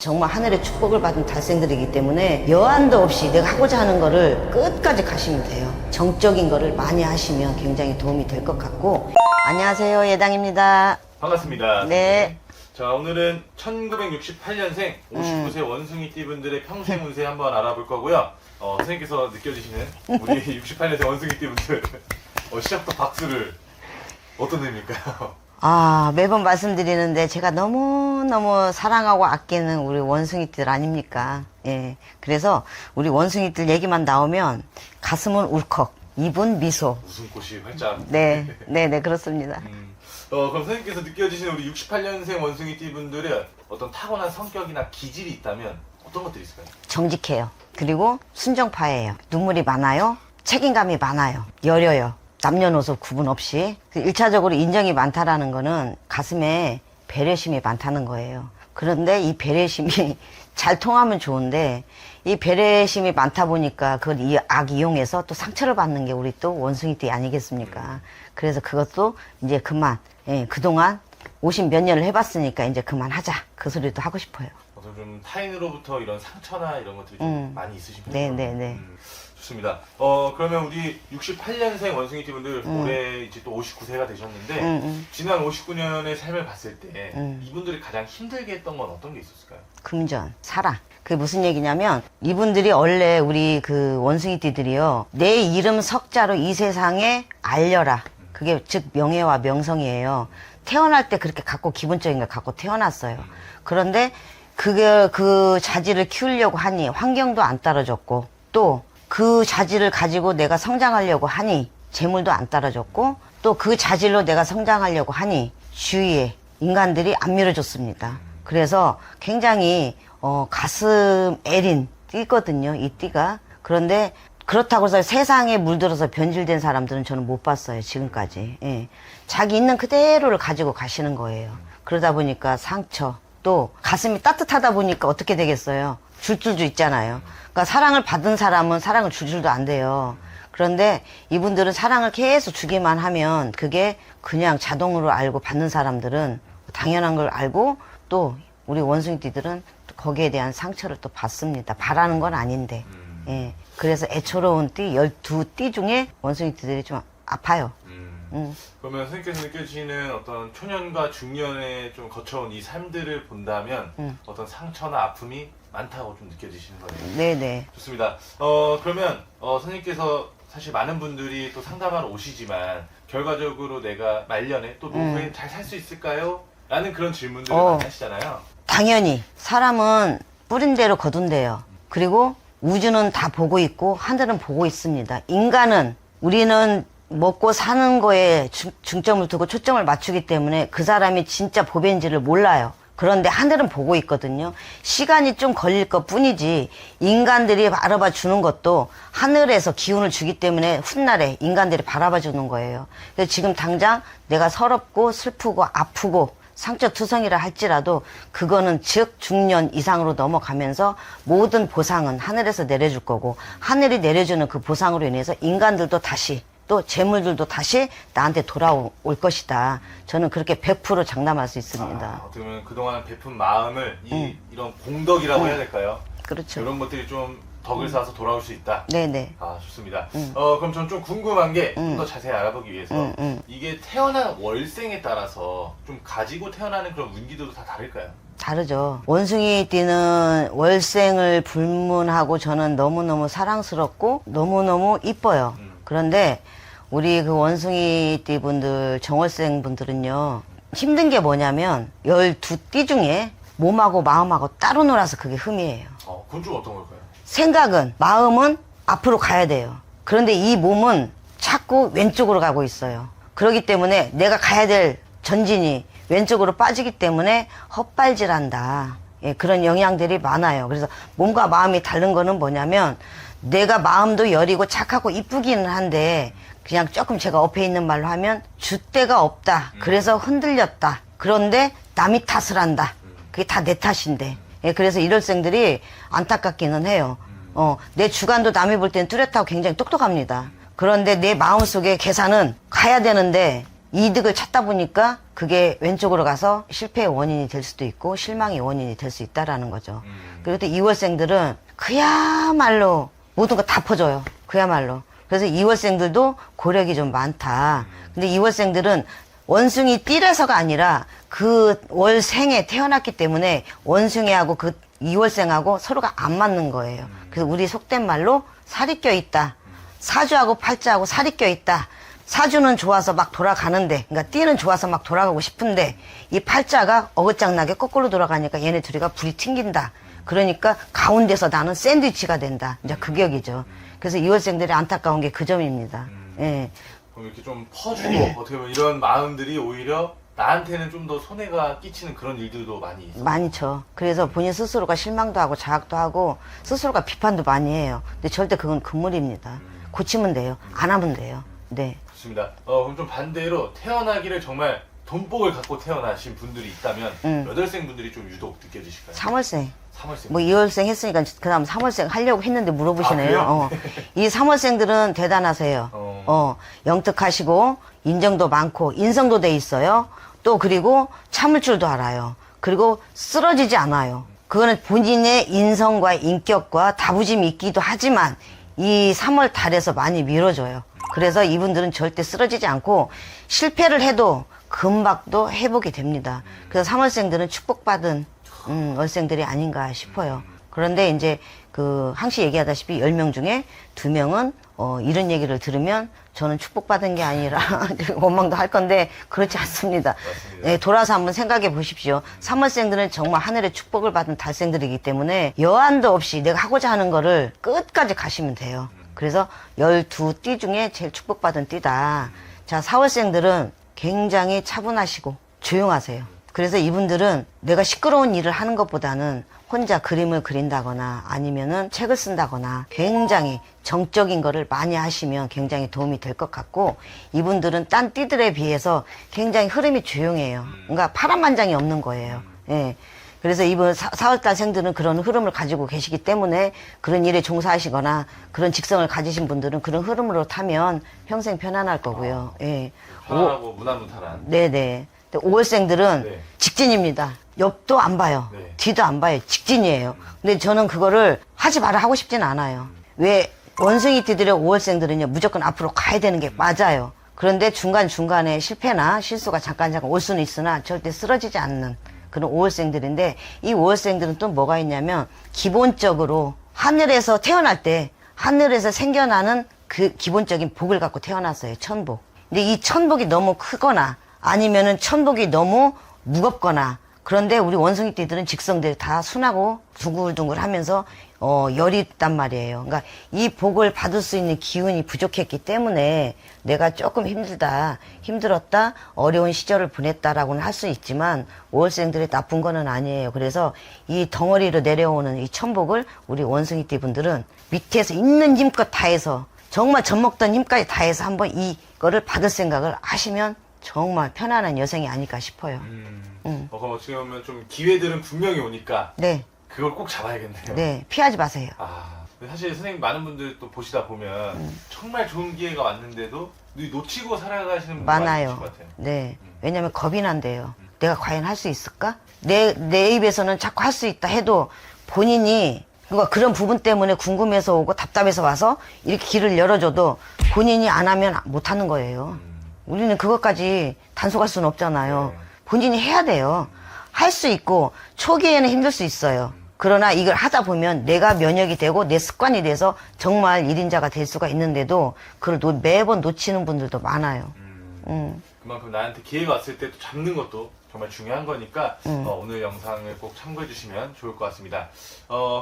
정말 하늘의 축복을 받은 달생들이기 때문에 여한도 없이 내가 하고자 하는 거를 끝까지 가시면 돼요. 정적인 거를 많이 하시면 굉장히 도움이 될 것 같고. 안녕하세요, 예당입니다. 반갑습니다. 네. 자, 오늘은 1968년생 59세 원숭이띠 분들의 평생 운세 한번 알아볼 거고요. 선생님께서 느껴지시는 우리 68년생 원숭이띠 분들 시작부터 박수를 어떤 의미일까요? 매번 말씀드리는데 제가 너무너무 사랑하고 아끼는 우리 원숭이들 아닙니까? 예. 그래서 우리 원숭이들 얘기만 나오면 가슴은 울컥, 입은 미소. 웃음꽃이 활짝. 네, 그렇습니다. 그럼 선생님께서 느껴지시는 우리 68년생 원숭이띠 분들의 어떤 타고난 성격이나 기질이 있다면 어떤 것들이 있을까요? 정직해요. 그리고 순정파예요. 눈물이 많아요. 책임감이 많아요. 여려요. 남녀노소 구분 없이. 1차적으로 인정이 많다라는 거는 가슴에 배려심이 많다는 거예요. 그런데 이 배려심이 잘 통하면 좋은데 이 배려심이 많다 보니까 그걸 이용해서 또 상처를 받는 게 우리 또 원숭이띠 아니겠습니까? 그래서 그것도 이제 그만, 그동안 50몇 년을 해봤으니까 이제 그만하자. 그 소리도 하고 싶어요. 좀 타인으로부터 이런 상처나 이런 것들이 좀 많이 있으신 편이에요? 네. 좋습니다. 그러면 우리 68년생 원숭이띠 분들 올해 이제 또 59세가 되셨는데 지난 59년의 삶을 봤을 때 이분들이 가장 힘들게 했던 건 어떤 게 있었을까요? 금전, 사랑. 그게 무슨 얘기냐면 이분들이 원래 우리 그 원숭이띠들이요. 내 이름 석자로 이 세상에 알려라. 그게 즉 명예와 명성이에요. 태어날 때 그렇게 갖고 기본적인 걸 갖고 태어났어요. 그런데 그 자질을 키우려고 하니 환경도 안 따라줬고 또 그 자질을 가지고 내가 성장하려고 하니 재물도 안 따라줬고 또 그 자질로 내가 성장하려고 하니 주위에 인간들이 안 밀어줬습니다. 그래서 굉장히 가슴 애린 띠거든요, 이 띠가. 그런데 그렇다고 해서 세상에 물들어서 변질된 사람들은 저는 못 봤어요, 지금까지. 예. 자기 있는 그대로를 가지고 가시는 거예요. 그러다 보니까 상처, 또 가슴이 따뜻하다 보니까 어떻게 되겠어요? 줄 줄도 있잖아요. 그러니까 사랑을 받은 사람은 사랑을 줄 줄도 안 돼요. 그런데 이분들은 사랑을 계속 주기만 하면 그게 그냥 자동으로 알고 받는 사람들은 당연한 걸 알고 또 우리 원숭이띠들은 또 거기에 대한 상처를 또 받습니다. 바라는 건 아닌데. 예. 그래서 애처로운 띠, 12띠 중에 원숭이띠들이 좀 아파요. 그러면 선생님께서 느껴지시는 어떤 초년과 중년에 좀 거쳐온 이 삶들을 본다면 어떤 상처나 아픔이 많다고 좀 느껴지시는 거예요? 네네. 좋습니다. 그러면 선생님께서 사실 많은 분들이 또 상담하러 오시지만 결과적으로 내가 말년에 또 노후에 잘 살 수 있을까요? 라는 그런 질문들을 많이 하시잖아요. 당연히 사람은 뿌린 대로 거둔대요. 그리고 우주는 다 보고 있고 하늘은 보고 있습니다. 인간은 우리는 먹고 사는 거에 중점을 두고 초점을 맞추기 때문에 그 사람이 진짜 보배인지를 몰라요. 그런데 하늘은 보고 있거든요. 시간이 좀 걸릴 것 뿐이지 인간들이 알아봐 주는 것도 하늘에서 기운을 주기 때문에 훗날에 인간들이 바라봐 주는 거예요. 그래서 지금 당장 내가 서럽고 슬프고 아프고 상처투성이라 할지라도 그거는 즉 중년 이상으로 넘어가면서 모든 보상은 하늘에서 내려줄 거고 하늘이 내려주는 그 보상으로 인해서 인간들도 다시 또 재물들도 다시 나한테 돌아올 것이다. 저는 그렇게 100% 장담할 수 있습니다. 어떻게 보면 그동안 베푼 마음을 이런 공덕이라고 해야 될까요? 그렇죠. 이런 것들이 좀 덕을 쌓아서 돌아올 수 있다. 네네. 좋습니다. 그럼 저는 좀 궁금한 게 좀 더 자세히 알아보기 위해서 이게 태어난 월생에 따라서 좀 가지고 태어나는 그런 운기도 다 다를까요? 다르죠. 원숭이띠는 월생을 불문하고 저는 너무너무 사랑스럽고 너무너무 이뻐요. 그런데 우리 그 원숭이띠 분들, 정월생 분들은요, 힘든 게 뭐냐면 12띠 중에 몸하고 마음하고 따로 놀아서 그게 흠이에요. 그건 좀 어떤 걸까요? 생각은, 마음은 앞으로 가야 돼요. 그런데 이 몸은 자꾸 왼쪽으로 가고 있어요. 그렇기 때문에 내가 가야 될 전진이 왼쪽으로 빠지기 때문에 헛발질한다. 예, 그런 영향들이 많아요. 그래서 몸과 마음이 다른 거는 뭐냐면 내가 마음도 여리고 착하고 이쁘기는 한데 그냥 조금 제가 옆에 있는 말로 하면 줏대가 없다. 그래서 흔들렸다. 그런데 남이 탓을 한다. 그게 다 내 탓인데. 예, 그래서 이럴생들이 안타깝기는 해요. 내 주관도 남이 볼 땐 뚜렷하고 굉장히 똑똑합니다. 그런데 내 마음속에 계산은 가야 되는데 이득을 찾다 보니까 그게 왼쪽으로 가서 실패의 원인이 될 수도 있고 실망의 원인이 될 수 있다라는 거죠. 그리고 또 2월생들은 그야말로 모든 거 다 퍼줘요. 그야말로. 그래서 2월생들도 고력이 좀 많다. 근데 2월생들은 원숭이 띠라서가 아니라 그 월생에 태어났기 때문에 원숭이하고 그 2월생하고 서로가 안 맞는 거예요. 그래서 우리 속된 말로 살이 껴있다. 사주하고 팔자하고 살이 껴있다. 사주는 좋아서 막 돌아가는데, 그러니까 띠는 좋아서 막 돌아가고 싶은데, 이 팔자가 어긋장나게 거꾸로 돌아가니까 얘네 둘이가 불이 튕긴다. 그러니까 가운데서 나는 샌드위치가 된다. 이제 그 격이죠. 그래서 2월생들이 안타까운 게 그 점입니다. 예. 그럼 이렇게 좀 퍼주고 어떻게 보면 이런 마음들이 오히려 나한테는 좀 더 손해가 끼치는 그런 일들도 많이 있어요. 많죠. 그래서 본인 스스로가 실망도 하고 자학도 하고 스스로가 비판도 많이 해요. 근데 절대 그건 금물입니다. 고치면 돼요. 안 하면 돼요. 네. 좋습니다. 그럼 좀 반대로 태어나기를 정말 돈복을 갖고 태어나신 분들이 있다면 몇 월생 분들이 좀 유독 느껴지실까요? 3월생. 3월생. 뭐 2월생 했으니까 그 다음 3월생 하려고 했는데 물어보시네요. 아, 이 3월생들은 대단하세요. 영특하시고 인정도 많고 인성도 돼 있어요. 또 그리고 참을 줄도 알아요. 그리고 쓰러지지 않아요. 그거는 본인의 인성과 인격과 다부짐이 있기도 하지만 이 3월 달에서 많이 밀어줘요. 그래서 이분들은 절대 쓰러지지 않고 실패를 해도 금방 또 회복이 됩니다. 그래서 3월생들은 축복받은 월생들이 아닌가 싶어요. 그런데 이제 그 항시 얘기하다시피 10명 중에 2명은 이런 얘기를 들으면 저는 축복받은 게 아니라 원망도 할 건데 그렇지 않습니다. 네, 돌아서 한번 생각해 보십시오. 3월생들은 정말 하늘의 축복을 받은 달생들이기 때문에 여한도 없이 내가 하고자 하는 거를 끝까지 가시면 돼요. 그래서 12띠 중에 제일 축복받은 띠다. 자, 4월생들은 굉장히 차분하시고 조용하세요. 그래서 이분들은 내가 시끄러운 일을 하는 것보다는 혼자 그림을 그린다거나 아니면은 책을 쓴다거나 굉장히 정적인 거를 많이 하시면 굉장히 도움이 될 것 같고, 이분들은 딴 띠들에 비해서 굉장히 흐름이 조용해요. 그러니까 파란만장이 없는 거예요. 예. 그래서 이번 4월달생들은 그런 흐름을 가지고 계시기 때문에 그런 일에 종사하시거나 그런 직성을 가지신 분들은 그런 흐름으로 타면 평생 편안할 거고요. 예. 편안하고 무난무탈한. 네네. 5월생들은 네. 직진입니다. 옆도 안 봐요. 네. 뒤도 안 봐요. 직진이에요. 근데 저는 그거를 하지 마라 하고 싶진 않아요. 왜 원숭이띠들의 5월생들은요 무조건 앞으로 가야 되는 게 맞아요. 그런데 중간중간에 실패나 실수가 잠깐 올 수는 있으나 절대 쓰러지지 않는 그런 5월생들인데, 이 5월생들은 또 뭐가 있냐면 기본적으로 하늘에서 태어날 때 하늘에서 생겨나는 그 기본적인 복을 갖고 태어났어요. 천복. 근데 이 천복이 너무 크거나 아니면은 천복이 너무 무겁거나, 그런데 우리 원숭이띠들은 직성들이 다 순하고 둥글둥글 하면서 열이 있단 말이에요. 그러니까 이 복을 받을 수 있는 기운이 부족했기 때문에 내가 조금 힘들었다, 어려운 시절을 보냈다라고는 할 수 있지만 5월생들이 나쁜 거는 아니에요. 그래서 이 덩어리로 내려오는 이 천복을 우리 원숭이띠 분들은 밑에서 있는 힘껏 다해서 정말 젖먹던 힘까지 다해서 한번 이거를 받을 생각을 하시면 정말 편안한 여생이 아닐까 싶어요. 그럼 어떻게 보면 좀 기회들은 분명히 오니까 네, 그걸 꼭 잡아야겠네요. 네, 피하지 마세요. 근데 사실 선생님 많은 분들 또 보시다 보면 정말 좋은 기회가 왔는데도 놓치고 살아가시는 분들 많으실 많아요. 것 같아요. 네, 왜냐면 겁이 난대요. 내가 과연 할 수 있을까? 내 입에서는 자꾸 할 수 있다 해도 본인이 그런 부분 때문에 궁금해서 오고 답답해서 와서 이렇게 길을 열어줘도 본인이 안 하면 못 하는 거예요. 우리는 그것까지 단속할 수는 없잖아요. 네. 본인이 해야 돼요. 할 수 있고 초기에는 힘들 수 있어요. 그러나 이걸 하다 보면 내가 면역이 되고 내 습관이 돼서 정말 1인자가 될 수가 있는데도 그걸 매번 놓치는 분들도 많아요. 그만큼 나한테 기회가 왔을 때 또 잡는 것도 정말 중요한 거니까 오늘 영상을 꼭 참고해 주시면 좋을 것 같습니다.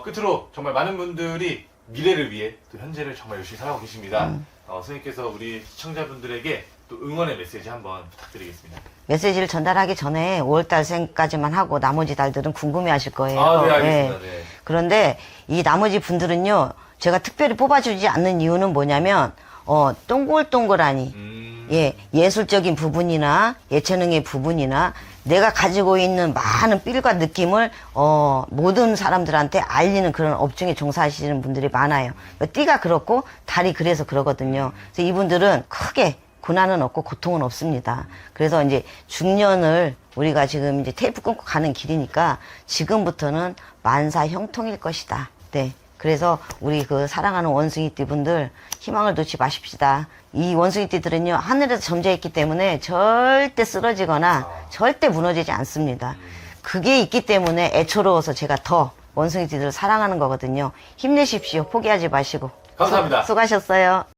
끝으로 정말 많은 분들이 미래를 위해 또 현재를 정말 열심히 살아가고 계십니다. 선생님께서 우리 시청자분들에게 또 응원의 메시지 한번 부탁드리겠습니다. 메시지를 전달하기 전에 5월달생까지만 하고 나머지 달들은 궁금해하실 거예요. 네, 알겠습니다. 네. 그런데 이 나머지 분들은요, 제가 특별히 뽑아주지 않는 이유는 뭐냐면 동글동글하니 예술적인 부분이나 예체능의 부분이나 내가 가지고 있는 많은 삘과 느낌을 모든 사람들한테 알리는 그런 업종에 종사하시는 분들이 많아요. 띠가 그렇고 달이 그래서 그러거든요. 그래서 이분들은 크게 고난은 없고 고통은 없습니다. 그래서 이제 중년을 우리가 지금 이제 테이프 끊고 가는 길이니까 지금부터는 만사 형통일 것이다. 네. 그래서 우리 그 사랑하는 원숭이띠 분들 희망을 놓지 마십시다. 이 원숭이띠들은요, 하늘에서 점재했기 때문에 절대 쓰러지거나 절대 무너지지 않습니다. 그게 있기 때문에 애초로워서 제가 더 원숭이띠들을 사랑하는 거거든요. 힘내십시오. 포기하지 마시고. 감사합니다. 수고하셨어요.